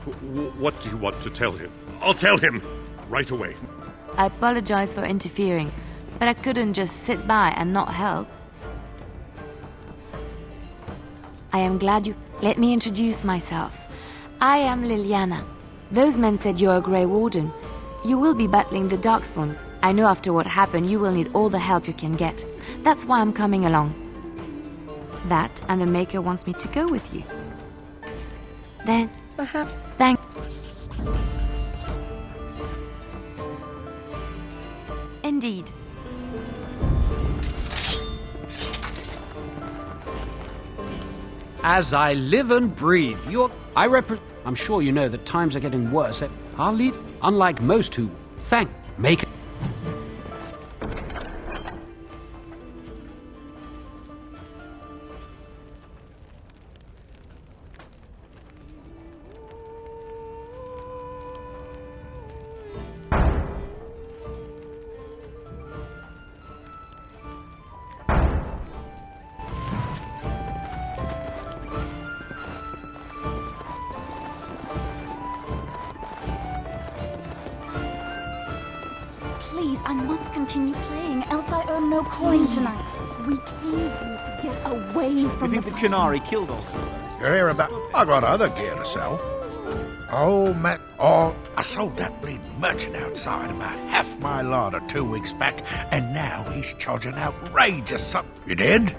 What do you want to tell him? I'll tell him right away. I apologize for interfering, but I couldn't just sit by and not help. I am glad you... Let me introduce myself. I am Liliana. Those men said you're a Grey Warden. You will be battling the Darkspawn. I know after what happened you will need all the help you can get. That's why I'm coming along. That and the Maker wants me to go with you. Then... Perhaps... Thank... Indeed. As I live and breathe, I'm sure you know that times are getting worse. Our lead, unlike most who thank Maker. Please, I must continue playing, else I earn no coin tonight. We came here to get away from You think the Canary killed all? You're here about... I got other gear to sell. Oh, Matt, I sold that bleeding merchant outside about half my larder 2 weeks back, and now he's charging outrageous sum. You did?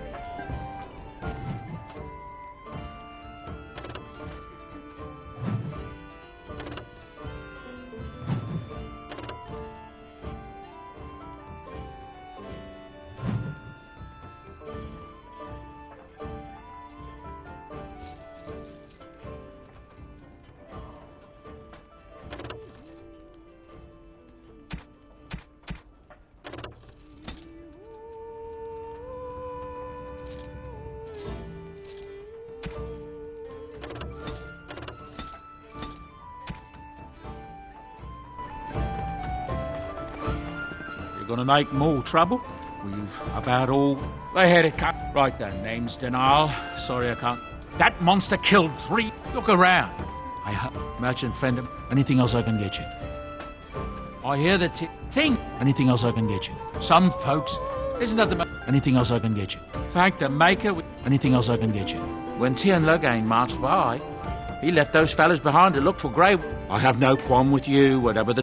Gonna make more trouble? We've about all... They had it cut. Right then, name's Denial. Sorry I can't... That monster killed 3... Look around. I hope... Merchant friend... Anything else I can get you? I hear the thing. Anything else I can get you? Some folks... Isn't that the... Anything else I can get you? Thank the Maker... Anything else I can get you? When Tian Loghain marched by, he left those fellas behind to look for Grey... I have no qualm with you, whatever the...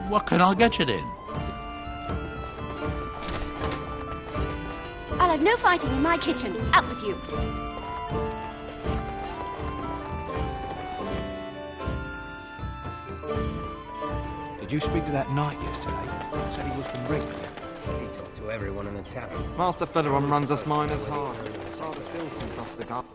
What can I get you then? I'll have no fighting in my kitchen. Out with you. Did you speak to that knight yesterday? Said he was from Rick. He talked to everyone in the tavern. Master Federon runs us miners hard. Rather still since us the guard.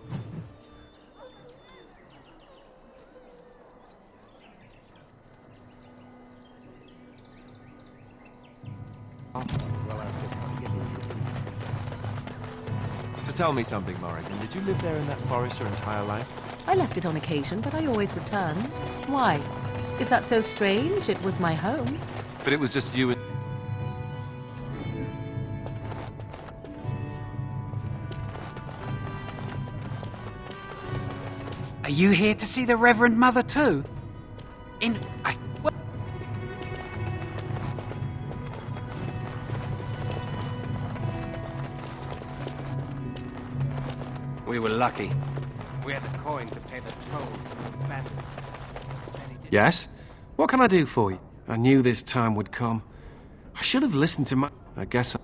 So tell me something, Morrigan. Did you live there in that forest your entire life? I left it on occasion, but I always returned. Why? Is that so strange? It was my home. But it was just you and... Are you here to see the Reverend Mother too? We were lucky. We had the coin to pay the toll. Yes? What can I do for you? I knew this time would come. I should have listened to my... I guess...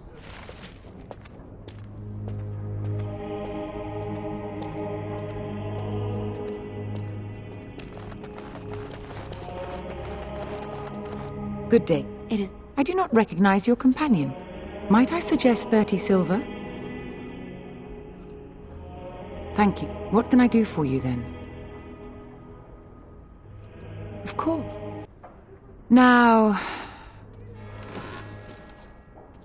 Good day. It is... I do not recognize your companion. Might I suggest 30 silver? Thank you. What can I do for you, then? Of course. Now...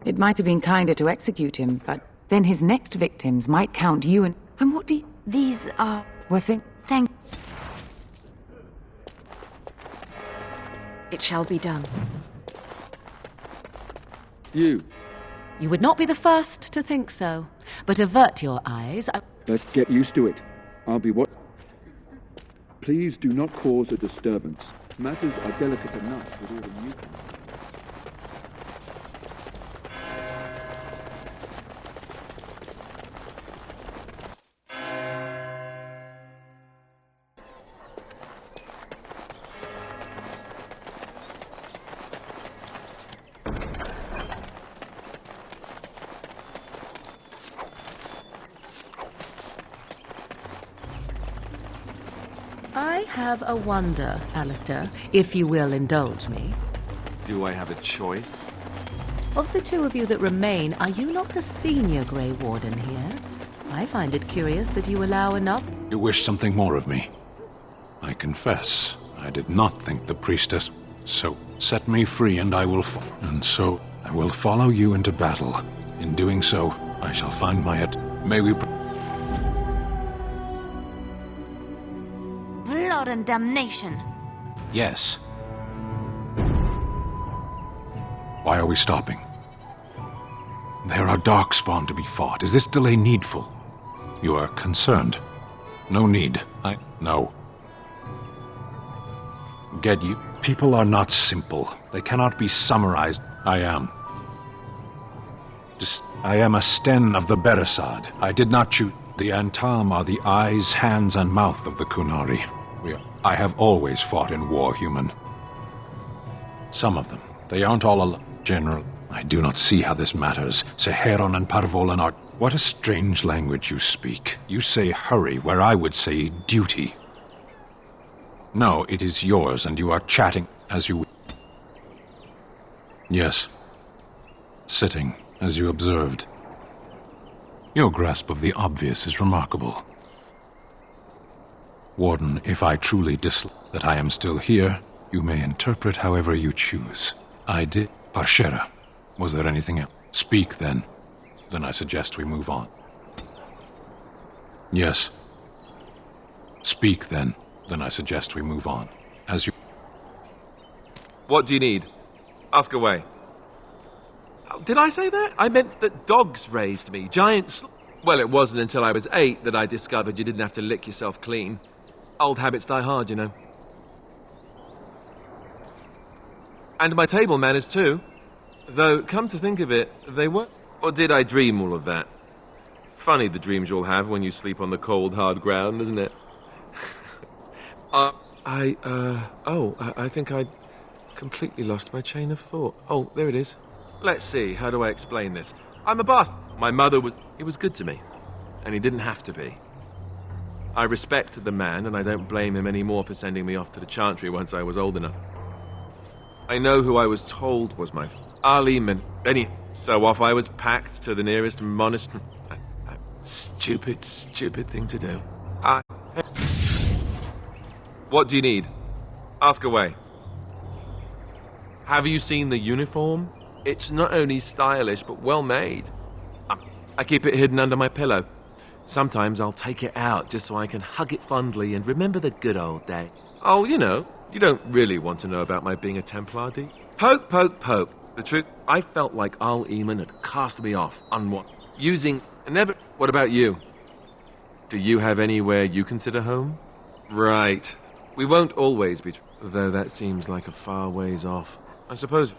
It might have been kinder to execute him, but then his next victims might count you and... And what do you... These are... Well, Thank... It shall be done. You. You would not be the first to think so. But avert your eyes. Let's get used to it. I'll be what... Please do not cause a disturbance. Matters are delicate enough with all the newcomers. I have a wonder, Alistair, if you will indulge me. Do I have a choice? Of the two of you that remain, are you not the senior Grey Warden here? I find it curious that you allow enough. You wish something more of me. I confess, I did not think the priestess... So, set me free and I will follow you into battle. In doing so, I shall find my May we... Blood and damnation. Yes. Why are we stopping? There are darkspawn to be fought. Is this delay needful? You are concerned. No need. No. Get you. People are not simple. They cannot be summarized. I am a Sten of the Beresad. I did not choose. The Antam are the eyes, hands, and mouth of the Kunari. I have always fought in war, human. Some of them. They aren't all alone. General, I do not see how this matters. Seheron and Parvolan are... What a strange language you speak. You say hurry, where I would say duty. No, it is yours, and you are chatting as you... Yes. Sitting, as you observed. Your grasp of the obvious is remarkable. Warden, if I truly dislike that I am still here, you may interpret however you choose. I did... Parshera, was there anything else? Speak, then. Then I suggest we move on. Yes. Speak, then. Then I suggest we move on. As you... What do you need? Ask away. Oh, did I say that? I meant that dogs raised me. Giants... Well, it wasn't until I was 8 that I discovered you didn't have to lick yourself clean. Old habits die hard, you know. And my table manners, too. Though, come to think of it, they were... Or did I dream all of that? Funny the dreams you'll have when you sleep on the cold, hard ground, isn't it? I think I completely lost my chain of thought. Oh, there it is. Let's see, how do I explain this? I'm a bastard. My mother was... He was good to me. And he didn't have to be. I respect the man, and I don't blame him anymore for sending me off to the Chantry once I was old enough. I know who I was told was my... Arleman. So off I was packed to the nearest monastery. Stupid thing to do. What do you need? Ask away. Have you seen the uniform? It's not only stylish, but well made. I keep it hidden under my pillow. Sometimes I'll take it out just so I can hug it fondly and remember the good old day. Oh, you know, you don't really want to know about my being a Templar, do you? Poke, poke, poke. The truth, I felt like Al Eamon had cast me off, using... Never... What about you? Do you have anywhere you consider home? Right. We won't always be... Though that seems like a far ways off. I suppose...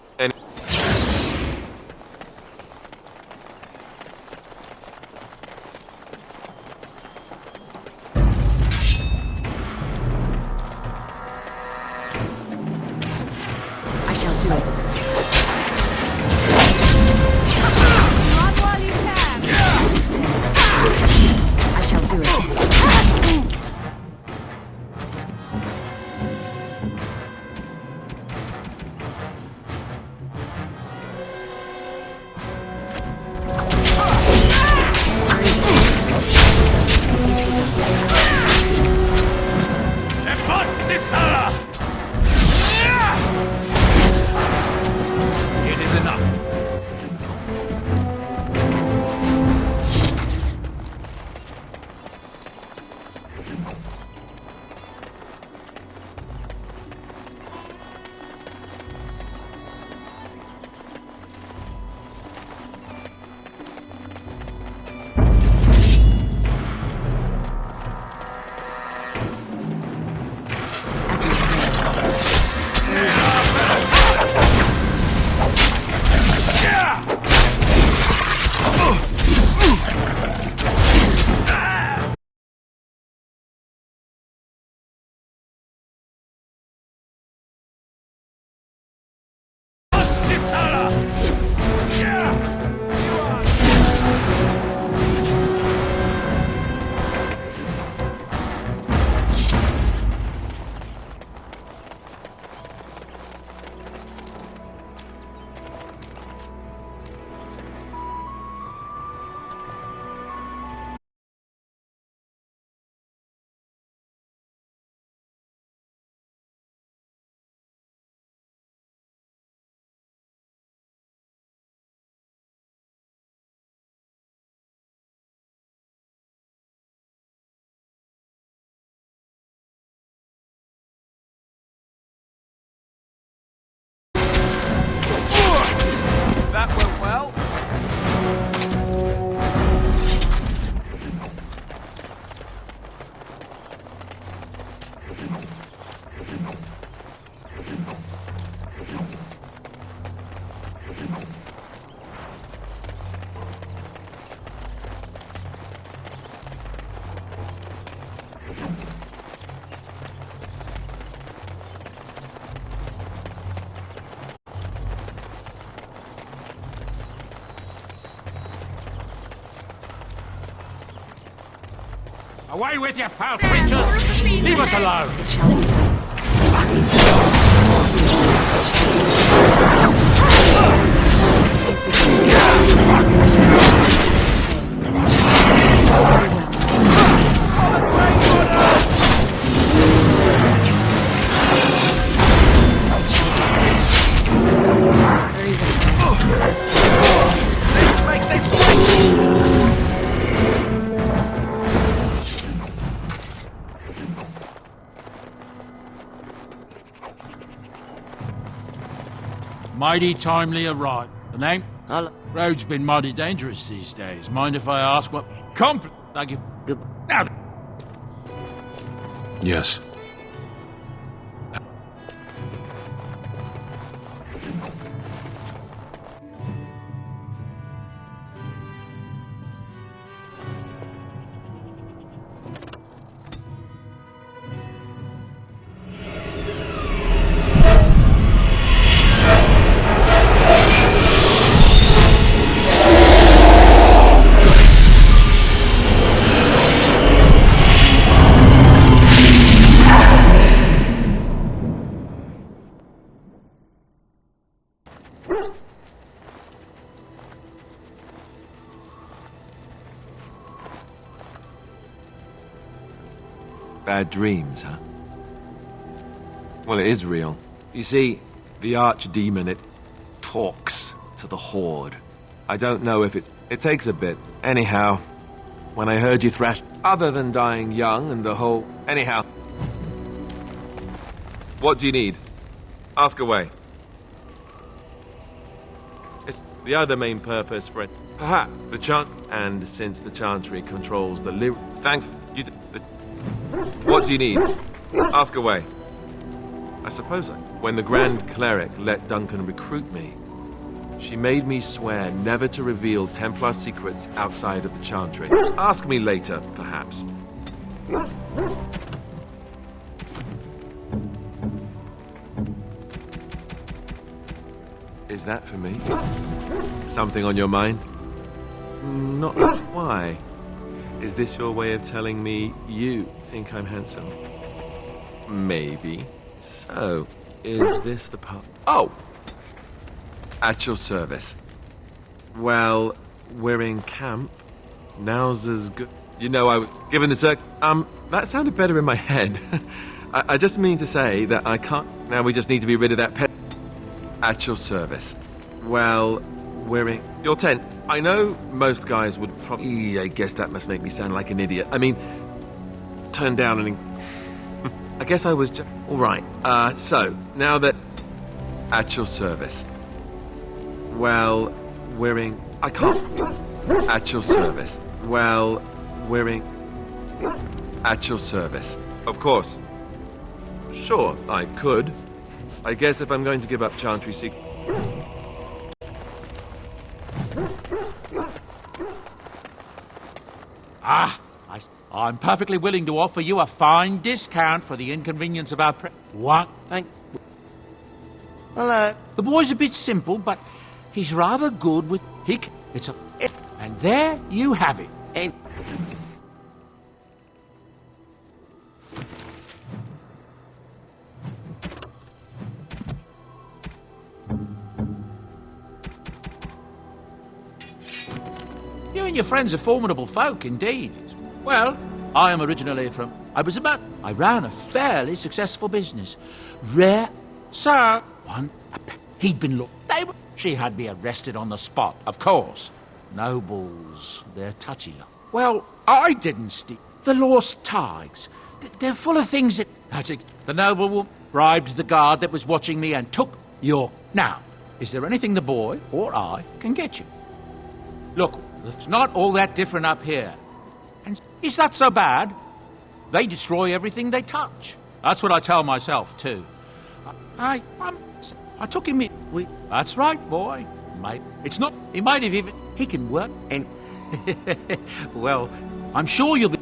Away with you, foul creatures! Leave us alone! Mighty timely arrival. The name? Road's been mighty dangerous these days. Mind if I ask what Thank you. Now. Yes. Bad dreams, huh? Well, it is real. You see, the archdemon, it talks to the Horde. I don't know if it takes a bit. Anyhow, when I heard you thrash, other than dying young and the whole... Anyhow. What do you need? Ask away. It's the other main purpose for it. Perhaps the chant... And since the Chantry controls the lyric... Thank you... What do you need? Ask away. I suppose when the Grand Cleric let Duncan recruit me, she made me swear never to reveal Templar secrets outside of the Chantry. Ask me later, perhaps. Is that for me? Something on your mind? Not really. Why? Is this your way of telling me you think I'm handsome? Maybe. So, is this the part? Oh! At your service. Well, we're in camp. Now's as good. You know, I was given the that sounded better in my head. I just mean to say that I can't. Now we just need to be rid of that pet. At your service. Well, we're in your tent. I know most guys would probably... I guess that must make me sound like an idiot. I mean, turn down and... I guess I was just... All right. So, now that... At your service. Well, we're in... I can't... At your service. Well, we're in... At your service. Of course. Sure, I could. I guess if I'm going to give up Chantry secret... I'm perfectly willing to offer you a fine discount for the inconvenience of our What? Hello. The boy's a bit simple, but he's rather good with... It's a... And there you have it. And... You and your friends are formidable folk, indeed. Well, I am originally from... I ran a fairly successful business. Rare... Sir... He'd been She had me arrested on the spot, of course. Nobles, they're touchy. Well, I didn't steal. The lost tigers. They're full of things that... The noble woman bribed the guard that was watching me and took your... Now, is there anything the boy or I can get you? Look, it's not all that different up here. And is that so bad? They destroy everything they touch. That's what I tell myself, too. I took him in. That's right, boy. It's not... He might have even... He can work and... Well, I'm sure you'll be...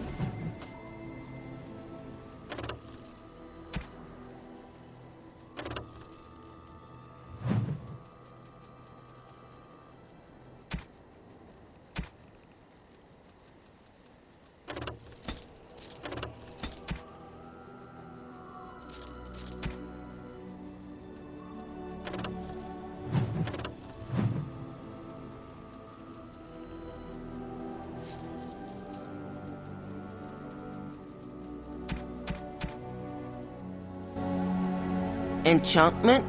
enchantment?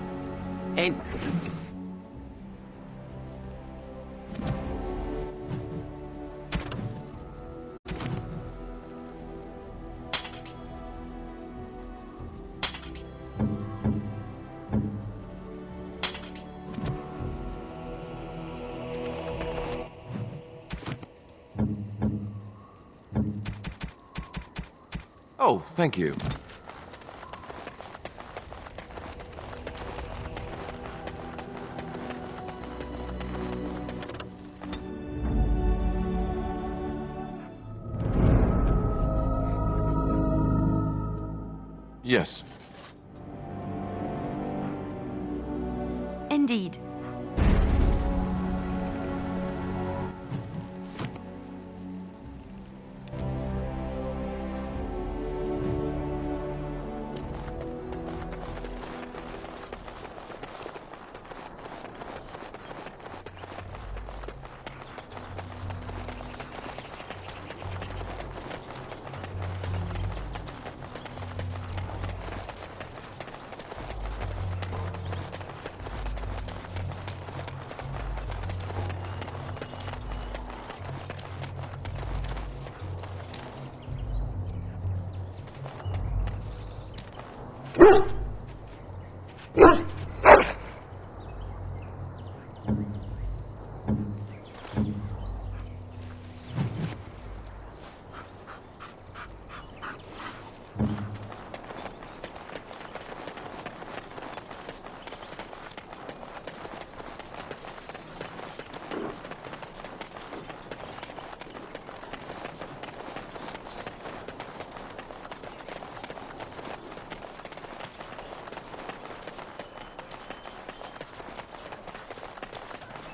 And... Oh, thank you. Yes. Indeed.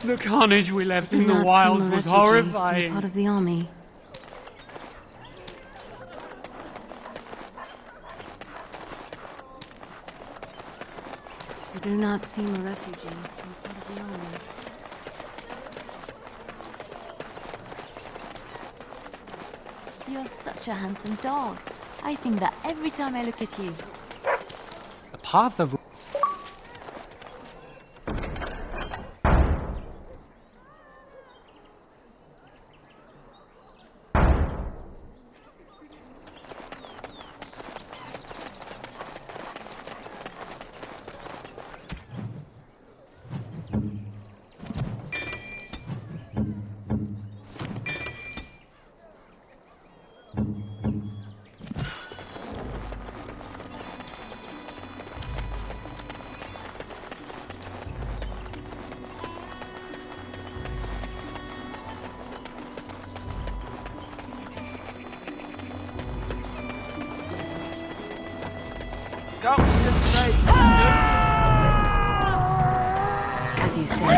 The carnage we left in the Not wilds seem a was refugee, horrifying. Part of the army. You do not seem a refugee. You're part of the army. You're such a handsome dog. I think that every time I look at you. The path of... As you say.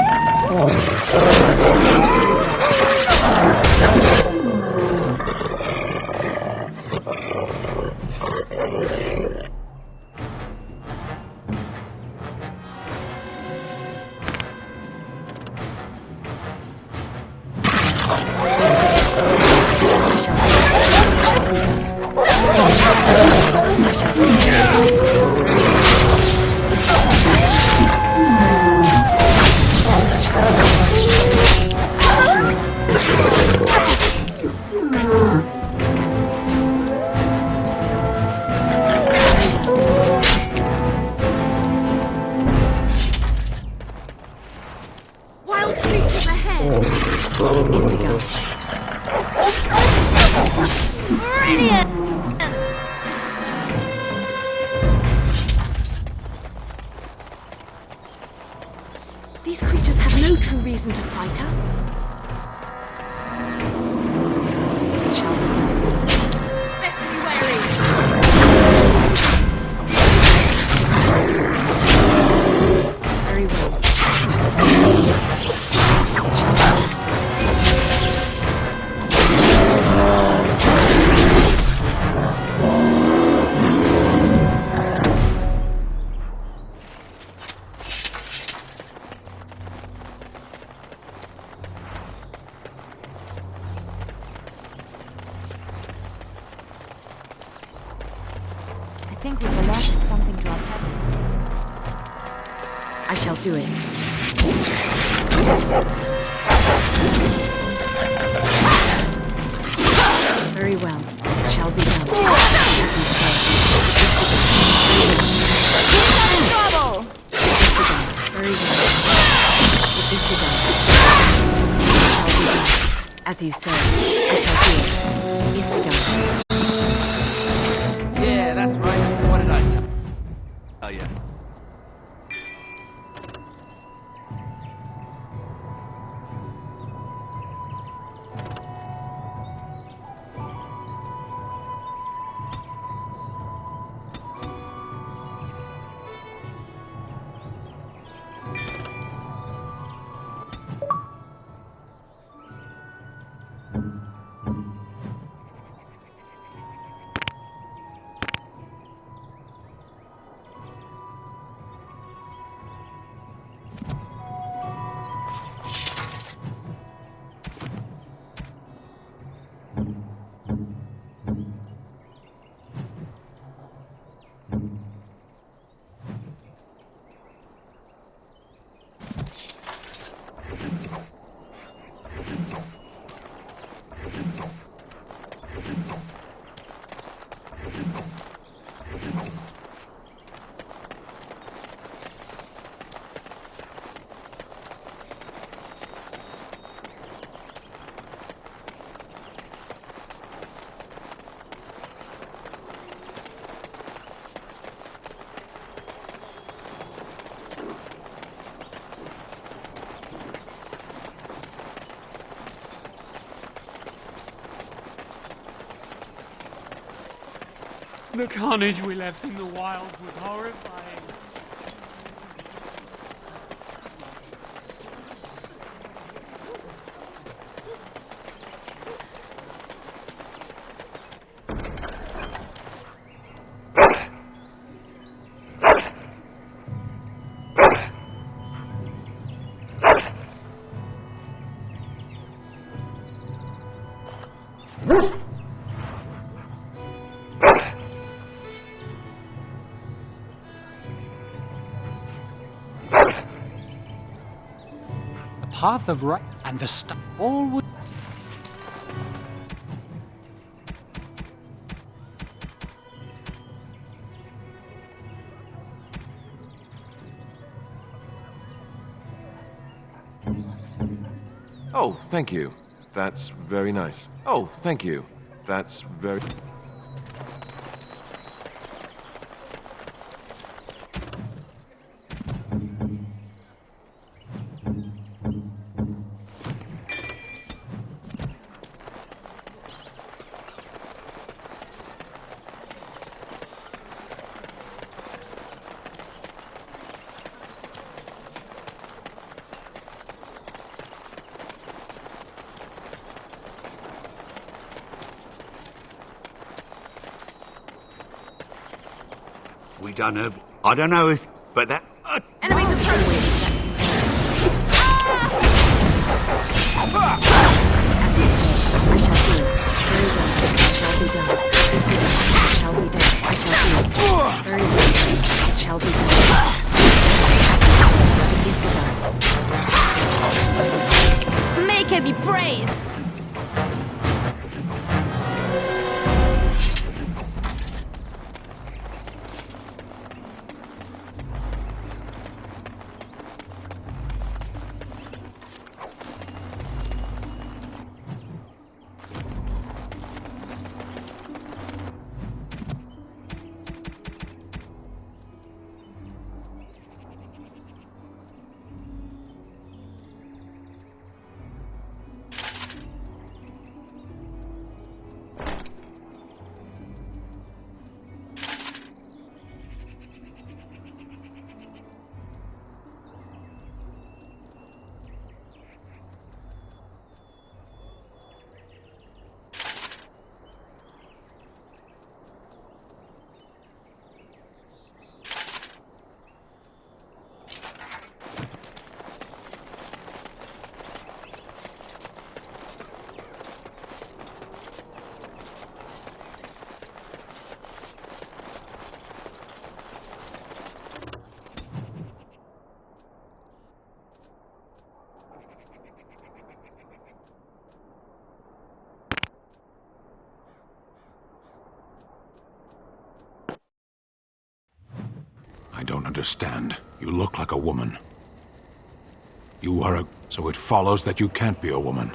Wild creatures ahead! It needs to be gone. Brilliant! These creatures have no true reason to fight us. Shall we do? Best be wary! Very well. I shall do it. Very well. It shall be done. Trouble! Very well. It is done. It shall be done. As you say, I shall do it. It is done. Yeah, that's right. What did I tell you? The carnage we left in the wilds was horrifying. Path of right and the all would. Oh, thank you. That's very nice. Oh, thank you. That's very... We don't know. I don't know if... But that... Enemies approaching! I shall do it. Very well. It shall be done. It shall be done. I shall do it. Very well. It shall be done. It is done. Make her be praised! I don't understand. You look like a woman. You are a... So it follows that you can't be a woman.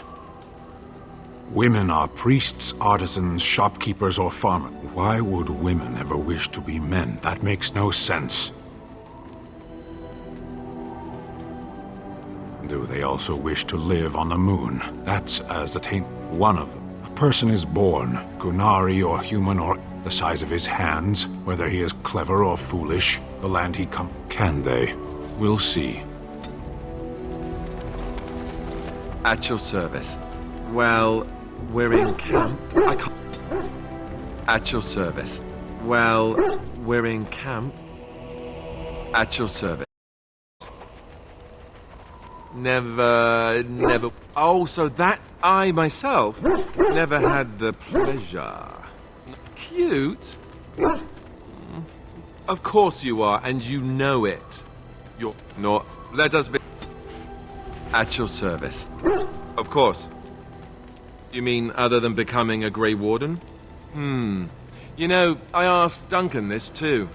Women are priests, artisans, shopkeepers, or farmers. Why would women ever wish to be men? That makes no sense. Do they also wish to live on the moon? That's as attain one of them. A person is born, Qunari or human or the size of his hands, whether he is clever or foolish, the land he come. Can they? We'll see. At your service. Well, we're in camp. I can't. At your service. Well, we're in camp. At your service. Never. Oh, so that I myself never had the pleasure. Cute. Of course you are, and you know it. You're not. Let us be. At your service. Of course. You mean other than becoming a Grey Warden? You know, I asked Duncan this too.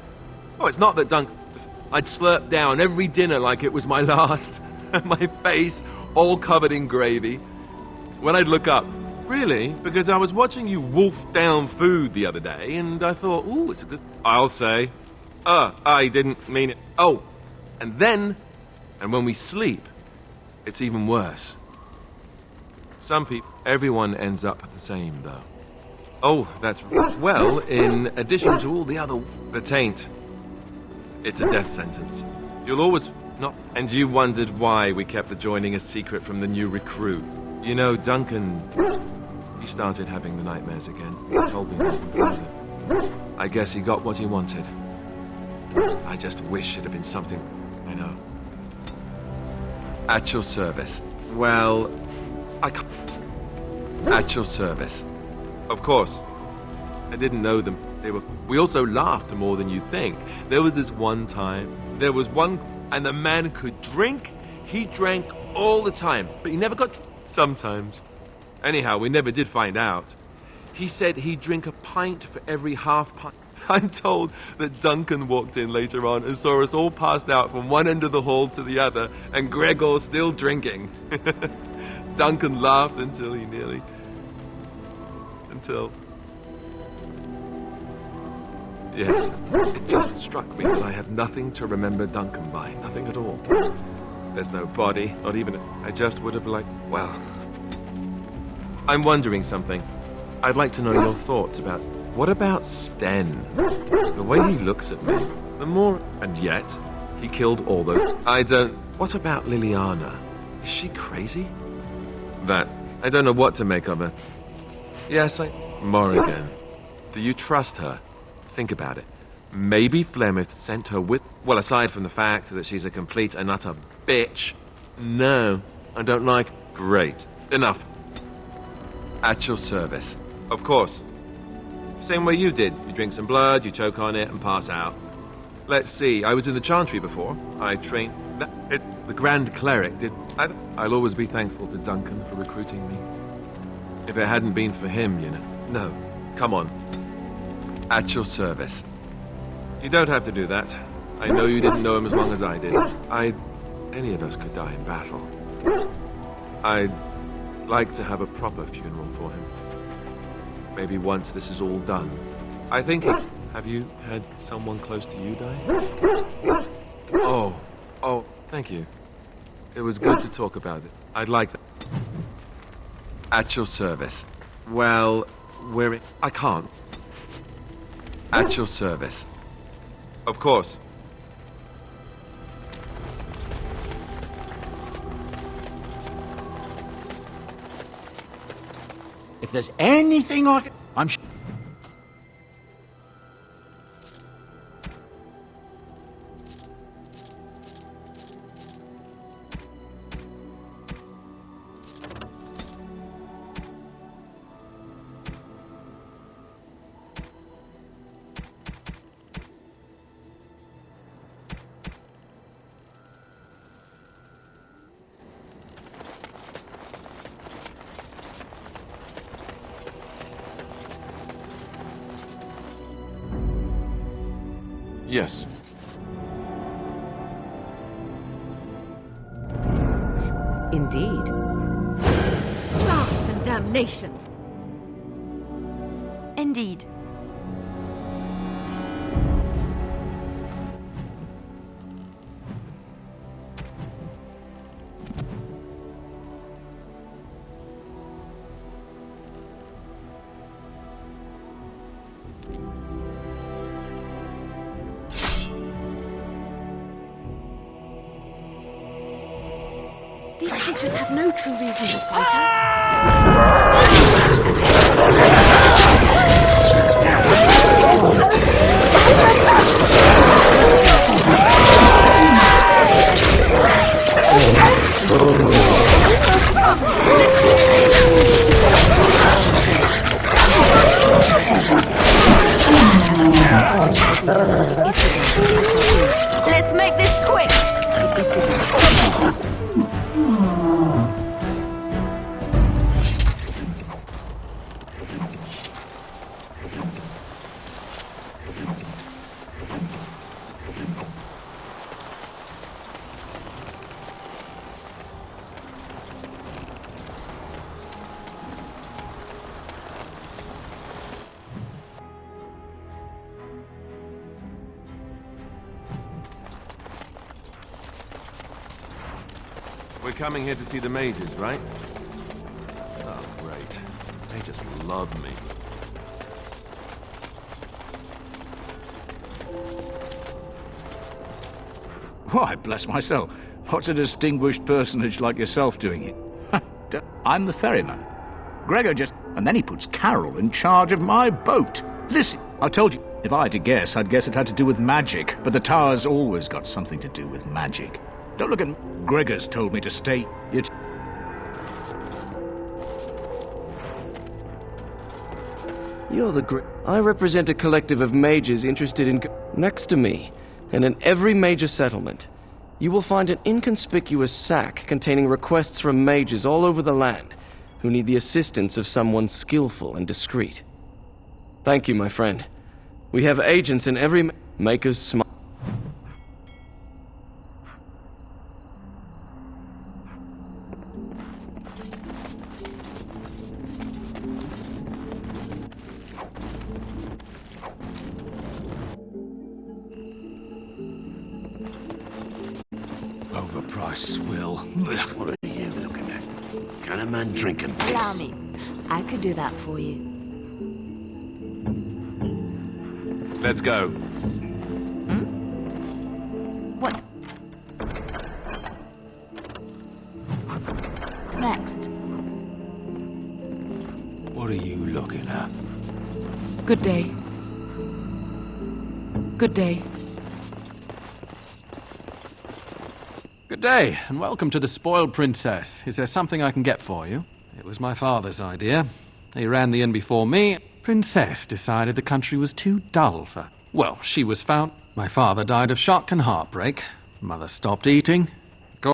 Oh, it's not that I'd slurp down every dinner like it was my last. My face all covered in gravy. When I'd look up, really? Because I was watching you wolf down food the other day, and I thought, ooh, it's a good... I'll say. I didn't mean it. Oh, and when we sleep, it's even worse. Some people, everyone ends up the same, though. Oh, that's... Well, in addition to all the other... The taint. It's a death sentence. You'll always... Not, and you wondered why we kept the joining a secret from the new recruits. You know, Duncan, he started having the nightmares again. He told me that in front of him. I guess he got what he wanted. I just wish it had been something... I know. At your service. Well, I can't... At your service. Of course. I didn't know them. We also laughed more than you'd think. There was this one time... There was one... And the man could drink. He drank all the time, but he never got sometimes. Anyhow, we never did find out. He said he'd drink a pint for every half pint. I'm told that Duncan walked in later on and saw us all passed out from one end of the hall to the other, and Gregor still drinking. Duncan laughed until he nearly... Until... Yes, it just struck me that I have nothing to remember Duncan by. Nothing at all. There's no body, not even... I just would have liked... Well... I'm wondering something. I'd like to know your thoughts about... What about Sten? The way he looks at me, the more... And yet, he killed all those... I don't... What about Liliana? Is she crazy? I don't know what to make of her. Yes, Morrigan. Do you trust her? Think about it. Maybe Flemeth sent her with... Well, aside from the fact that she's a complete and utter bitch. No, I don't like... Great. Enough. At your service. Of course. Same way you did. You drink some blood, you choke on it, and pass out. Let's see, I was in the Chantry before. I trained... The Grand Cleric did... I'll always be thankful to Duncan for recruiting me. If it hadn't been for him, you know. No, come on. At your service. You don't have to do that. I know you didn't know him as long as I did. Any of us could die in battle. I'd like to have a proper funeral for him. Maybe once this is all done. I think... Have you had someone close to you die? Oh, thank you. It was good to talk about it. I'd like that. At your service. Well, I can't. At your service. Of course. If there's anything I'm sure... Yes. Indeed. Blast and damnation! Indeed. These creatures have no true reason to fight Let's make this quick! We're coming here to see the mages, right? Oh, great. They just love me. Why, bless my soul. What's a distinguished personage like yourself doing it? I'm the ferryman. Gregor just... And then he puts Carol in charge of my boat. Listen, I told you, if I had to guess, I'd guess it had to do with magic. But the tower's always got something to do with magic. Don't look at me. Gregor's told me to stay. You're the I represent a collective of mages interested in... Next to me, and in every major settlement, you will find an inconspicuous sack containing requests from mages all over the land who need the assistance of someone skillful and discreet. Thank you, my friend. We have agents in every... Makers smile. Overpriced swill. What are you looking at? Can a man drink a piss? Allow me. I could do that for you. Let's go. What's next? What are you looking at? Good day. Good day. Good day, and welcome to the Spoiled Princess. Is there something I can get for you? It was my father's idea. He ran the inn before me. Princess decided the country was too dull for... Well, she was found. My father died of shock and heartbreak. Mother stopped eating. Go...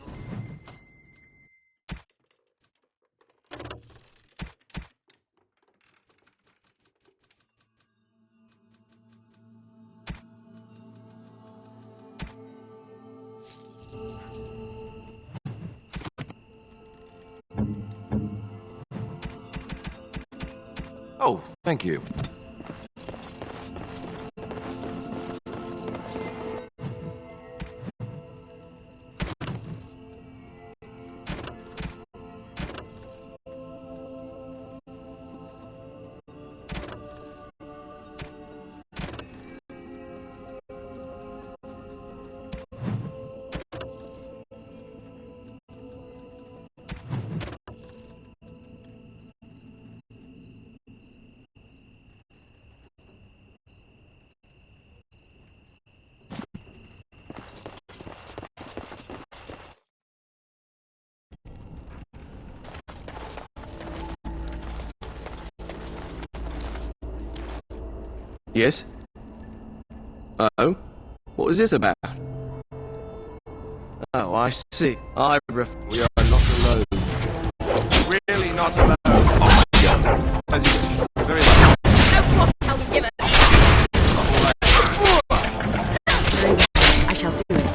Oh, thank you. Yes? Oh? What was this about? Oh, I see. We are not alone. Really not alone. Oh my God. As you very much. What shall we give it? I shall do it.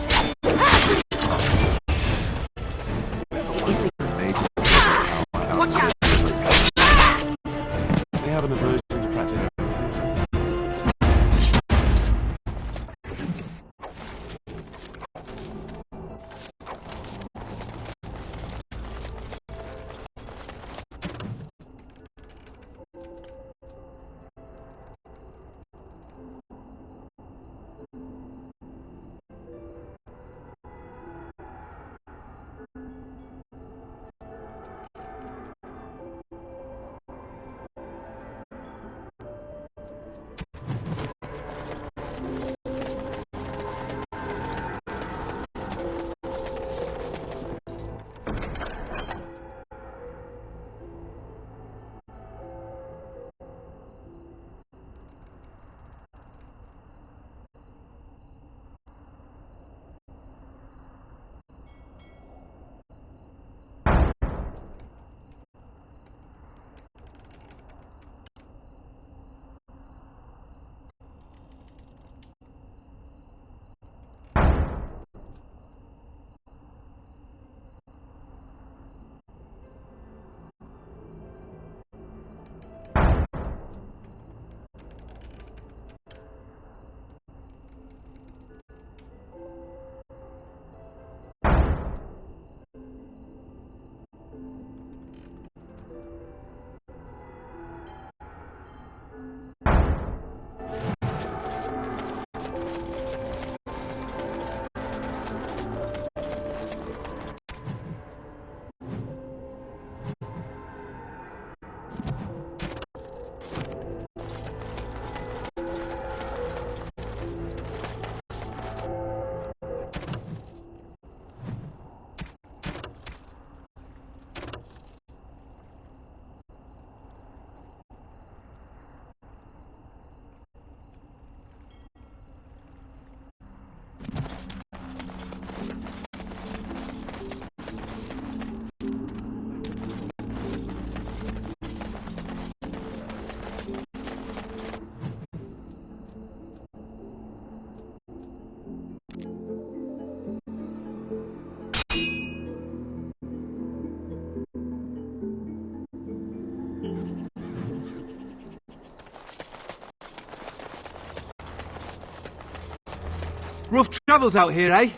Rough travels out here, eh?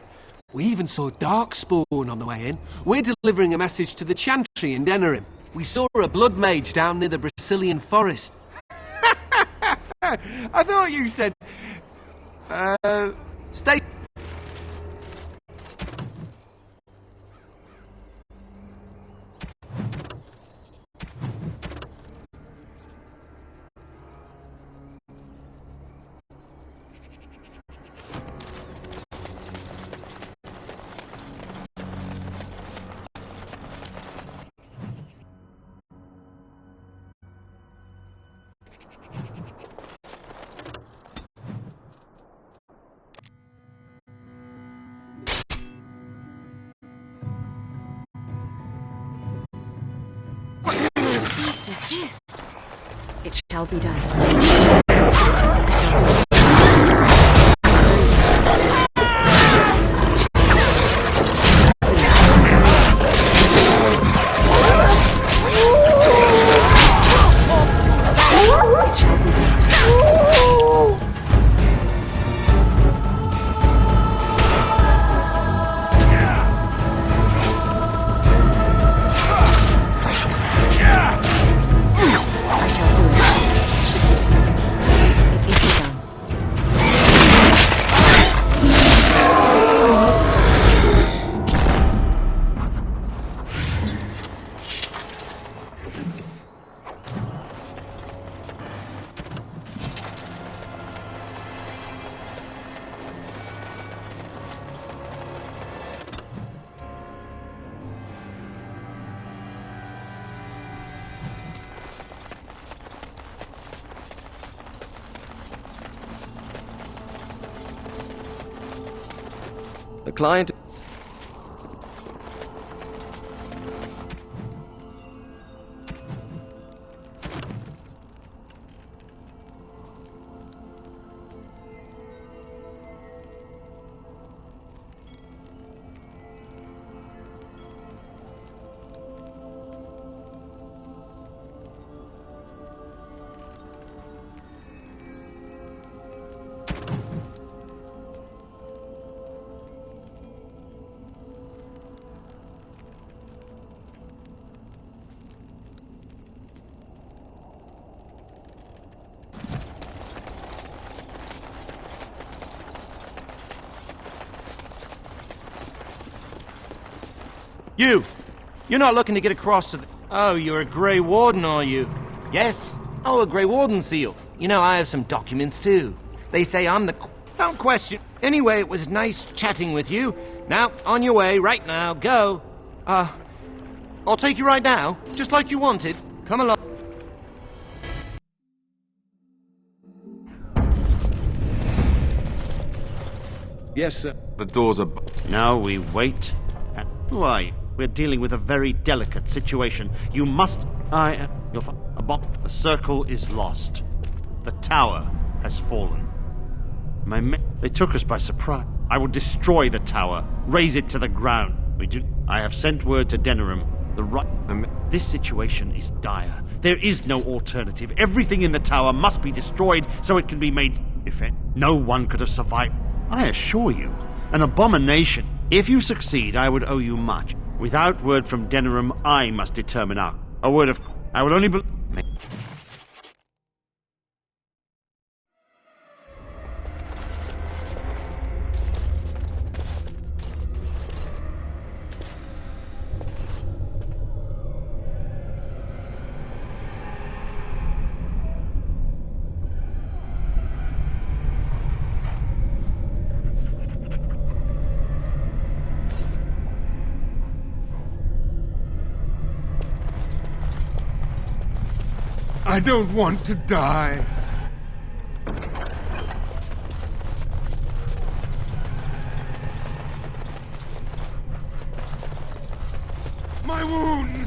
We even saw Darkspawn on the way in. We're delivering a message to the Chantry in Denerim. We saw a blood mage down near the Brazilian forest. I thought you said... stay... It shall be done. The client... You're not looking to get across to the... Oh, you're a Grey Warden, are you? Yes? Oh, a Grey Warden seal. You know, I have some documents, too. They say I'm the... Don't question. Anyway, it was nice chatting with you. Now, on your way, right now, go. I'll take you right now, just like you wanted. Come along. Yes, sir. The doors are... Now we wait. Who are you? We're dealing with a very delicate situation. You must... Your the circle is lost. The tower has fallen. They took us by surprise. I will destroy the tower. Raze it to the ground. I have sent word to Denerim. This situation is dire. There is no alternative. Everything in the tower must be destroyed so it can be made... No one could have survived. I assure you, an abomination. If you succeed, I would owe you much. Without word from Denerim, I must determine our... A word of... I will only I don't want to die. My wounds!